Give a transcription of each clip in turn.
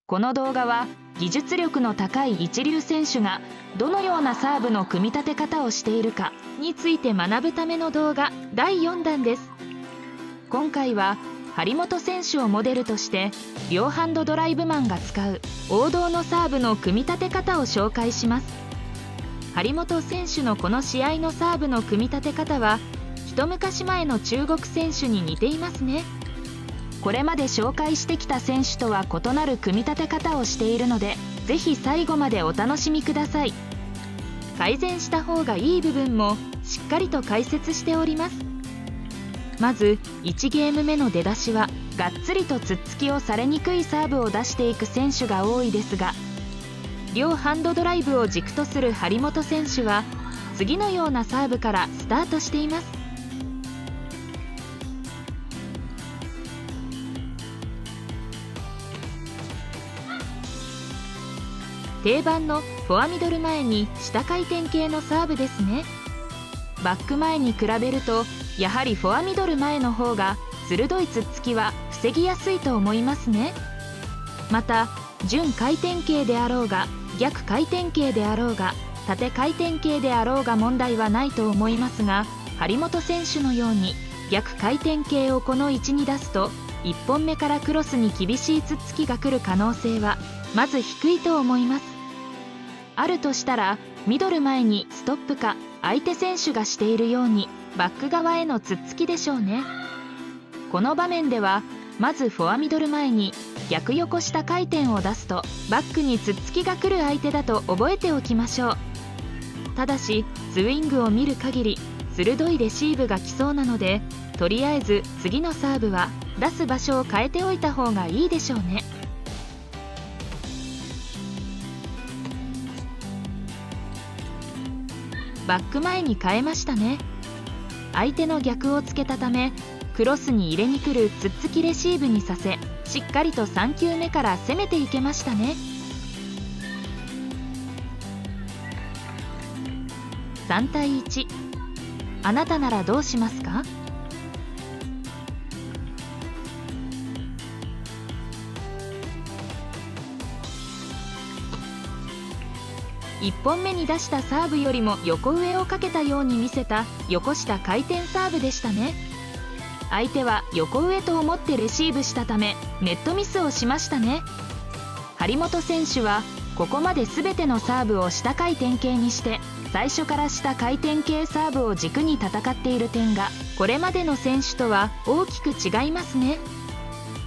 この動画は技術力の高い一流選手がどのようなサーブの組み立て方をしているかについて学ぶための動画第4弾です。今回は張本選手をモデルとして両ハンドドライブマンが使う王道のサーブの組み立て方を紹介します。張本選手のこの試合のサーブの組み立て方は一昔前の中国選手に似ていますね。これまで紹介してきた選手とは異なる組み立て方をしているので、ぜひ最後までお楽しみください。改善した方がいい部分もしっかりと解説しております。まず1ゲーム目の出だしはがっつりとつっつきをされにくいサーブを出していく選手が多いですが、両ハンドドライブを軸とする張本選手は次のようなサーブからスタートしています。定番のフォアミドル前に下回転系のサーブですね。バック前に比べるとやはりフォアミドル前の方が鋭いつっつきは防ぎやすいと思いますね。また準回転系であろうが逆回転系であろうが縦回転系であろうが問題はないと思いますが、張本選手のように逆回転系をこの位置に出すと1本目からクロスに厳しいつっつきが来る可能性はまず低いと思います。あるとしたらミドル前にストップか相手選手がしているようにバック側へのつっつきでしょうね。この場面ではまずフォアミドル前に逆横下回転を出すとバックにつっつきが来る相手だと覚えておきましょう。ただしスイングを見る限り鋭いレシーブが来そうなので、とりあえず次のサーブは出す場所を変えておいた方がいいでしょうね。バック前に変えましたね。相手の逆をつけたためクロスに入れに来るつっつきレシーブにさせ、しっかりと3球目から攻めていけましたね。3対1。あなたならどうしますか？1本目に出したサーブよりも横上をかけたように見せた横下回転サーブでしたね。相手は横上と思ってレシーブしたためネットミスをしましたね。張本選手はここまで全てのサーブを下回転系にして最初から下回転系サーブを軸に戦っている点がこれまでの選手とは大きく違いますね。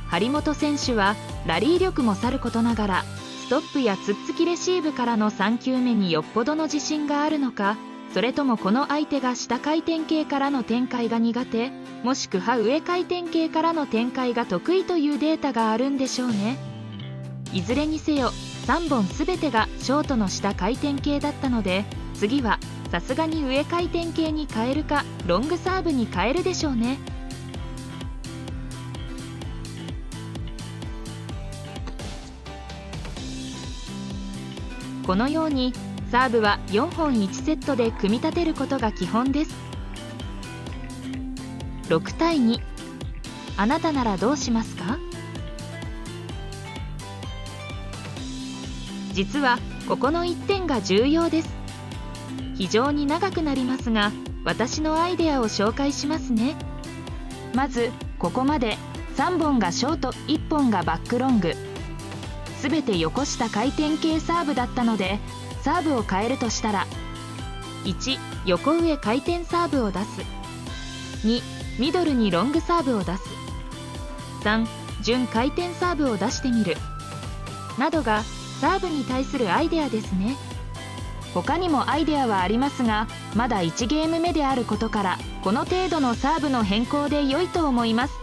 張本選手はラリー力もさることながらストップやつっつきレシーブからの3球目によっぽどの自信があるのか、それともこの相手が下回転系からの展開が苦手、もしくは上回転系からの展開が得意というデータがあるんでしょうね。いずれにせよ3本全てがショートの下回転系だったので、次はさすがに上回転系に変えるかロングサーブに変えるでしょうね。このようにサーブは4本1セットで組み立てることが基本です。6対2。あなたならどうしますか？実はここの1点が重要です。非常に長くなりますが私のアイデアを紹介しますね。まずここまで3本がショート、1本がバックロング、すべて横下回転系サーブだったので、サーブを変えるとしたら1、横上回転サーブを出す。2、ミドルにロングサーブを出す。3、準回転サーブを出してみる。などがサーブに対するアイデアですね。他にもアイデアはありますが、まだ1ゲーム目であることからこの程度のサーブの変更で良いと思います。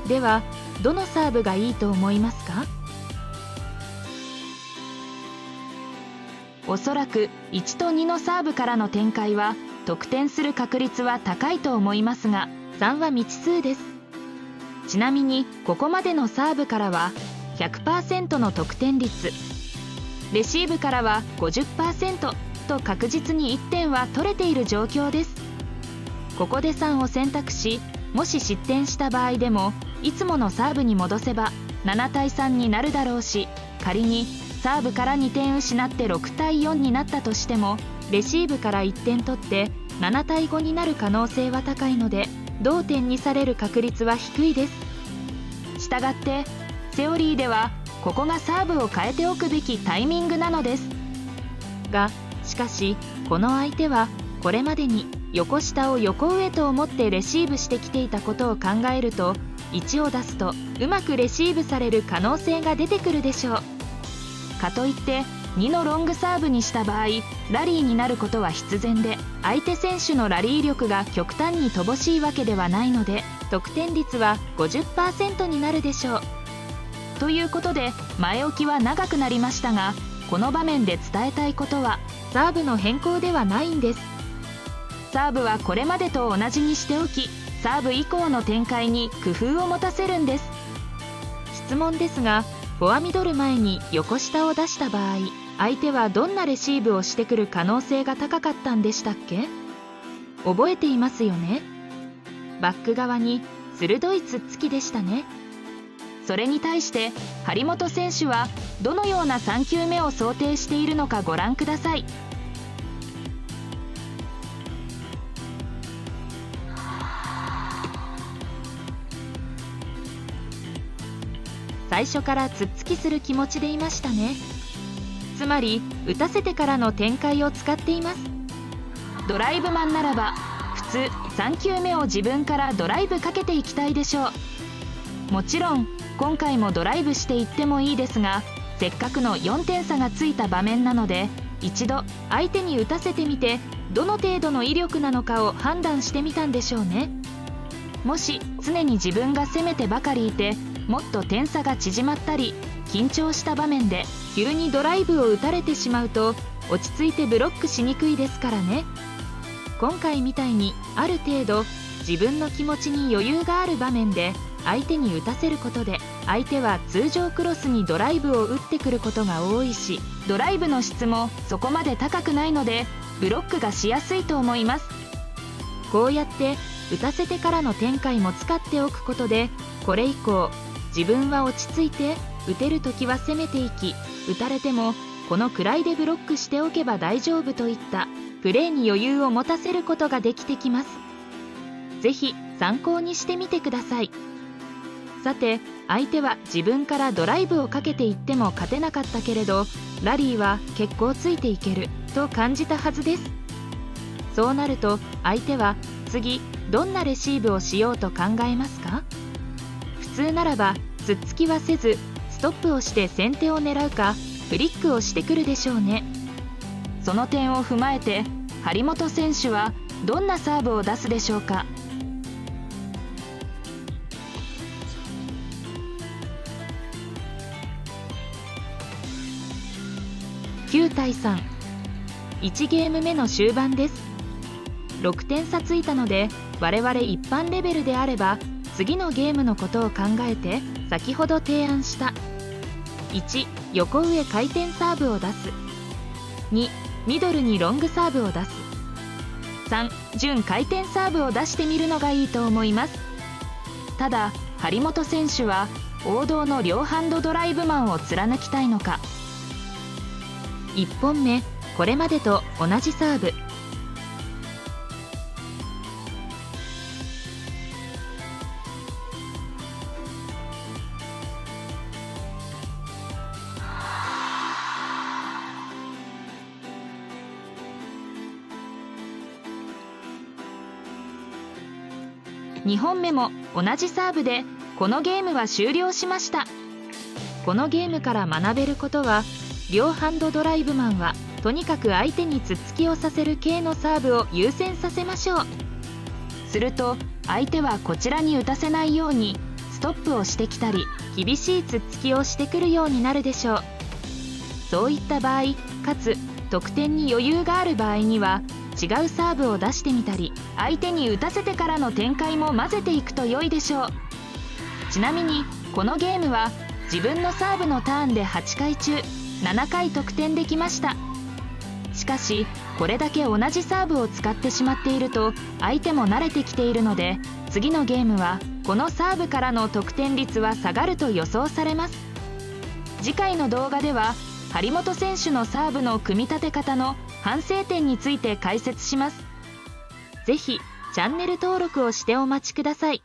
ではどのサーブがいいと思いますか？おそらく1と2のサーブからの展開は得点する確率は高いと思いますが、3は未知数です。ちなみにここまでのサーブからは 100% の得点率、レシーブからは 50% と確実に1点は取れている状況です。ここで3を選択し、もし失点した場合でもいつものサーブに戻せば7対3になるだろうし、仮にサーブから2点失って6対4になったとしても、レシーブから1点取って7対5になる可能性は高いので、同点にされる確率は低いです。したがってセオリーではここがサーブを変えておくべきタイミングなのですが、しかしこの相手はこれまでに横下を横上と思ってレシーブしてきていたことを考えると、1を出すとうまくレシーブされる可能性が出てくるでしょう。かといって2のロングサーブにした場合、ラリーになることは必然で、相手選手のラリー力が極端に乏しいわけではないので、得点率は 50% になるでしょう。ということで前置きは長くなりましたが、この場面で伝えたいことはサーブの変更ではないんです。サーブはこれまでと同じにしておき、サーブ以降の展開に工夫を持たせるんです。質問ですが、フォアミドル前に横下を出した場合、相手はどんなレシーブをしてくる可能性が高かったんでしたっけ？覚えていますよね。バック側に鋭いつっつきでしたね。それに対して張本選手はどのような3球目を想定しているのかご覧ください。最初からつっつきする気持ちでいましたね。つまり打たせてからの展開を使っています。ドライブマンならば普通3球目を自分からドライブかけていきたいでしょう。もちろん今回もドライブしていってもいいですが、せっかくの4点差がついた場面なので、一度相手に打たせてみてどの程度の威力なのかを判断してみたんでしょうね。もし常に自分が攻めてばかりいて、もっと点差が縮まったり緊張した場面で急にドライブを打たれてしまうと落ち着いてブロックしにくいですからね。今回みたいにある程度自分の気持ちに余裕がある場面で相手に打たせることで、相手は通常クロスにドライブを打ってくることが多いし、ドライブの質もそこまで高くないのでブロックがしやすいと思います。こうやって打たせてからの展開も使っておくことで、これ以降自分は落ち着いて打てるときは攻めていき、打たれてもこのくらいでブロックしておけば大丈夫といったプレーに余裕を持たせることができてきます。ぜひ参考にしてみてください。さて、相手は自分からドライブをかけていっても勝てなかったけれど、ラリーは結構ついていけると感じたはずです。そうなると相手は次どんなレシーブをしようと考えますか？普通ならばつっつきはせずストップをして先手を狙うかフリックをしてくるでしょうね。その点を踏まえて張本選手はどんなサーブを出すでしょうか。9対3、1ゲーム目の終盤です。6点差ついたので、我々一般レベルであれば次のゲームのことを考えて先ほど提案した1、横上回転サーブを出す。2、ミドルにロングサーブを出す。3、準回転サーブを出してみるのがいいと思います。ただ張本選手は王道の両ハンドドライブマンを貫きたいのか。1本目、これまでと同じサーブ。2本目も同じサーブでこのゲームは終了しました。このゲームから学べることは、両ハンドドライブマンはとにかく相手につっつきをさせる系のサーブを優先させましょう。すると相手はこちらに打たせないようにストップをしてきたり厳しいつっつきをしてくるようになるでしょう。そういった場合、かつ得点に余裕がある場合には違うサーブを出してみたり、相手に打たせてからの展開も混ぜていくと良いでしょう。ちなみにこのゲームは自分のサーブのターンで8回中7回得点できました。ししかしこれだけ同じサーブを使ってしまっていると相手も慣れてきているので、次のゲームはこのサーブからの得点率は下がると予想されます。次回の動画では張本選手のサーブの組み立て方の反省点について解説します。ぜひチャンネル登録をしてお待ちください。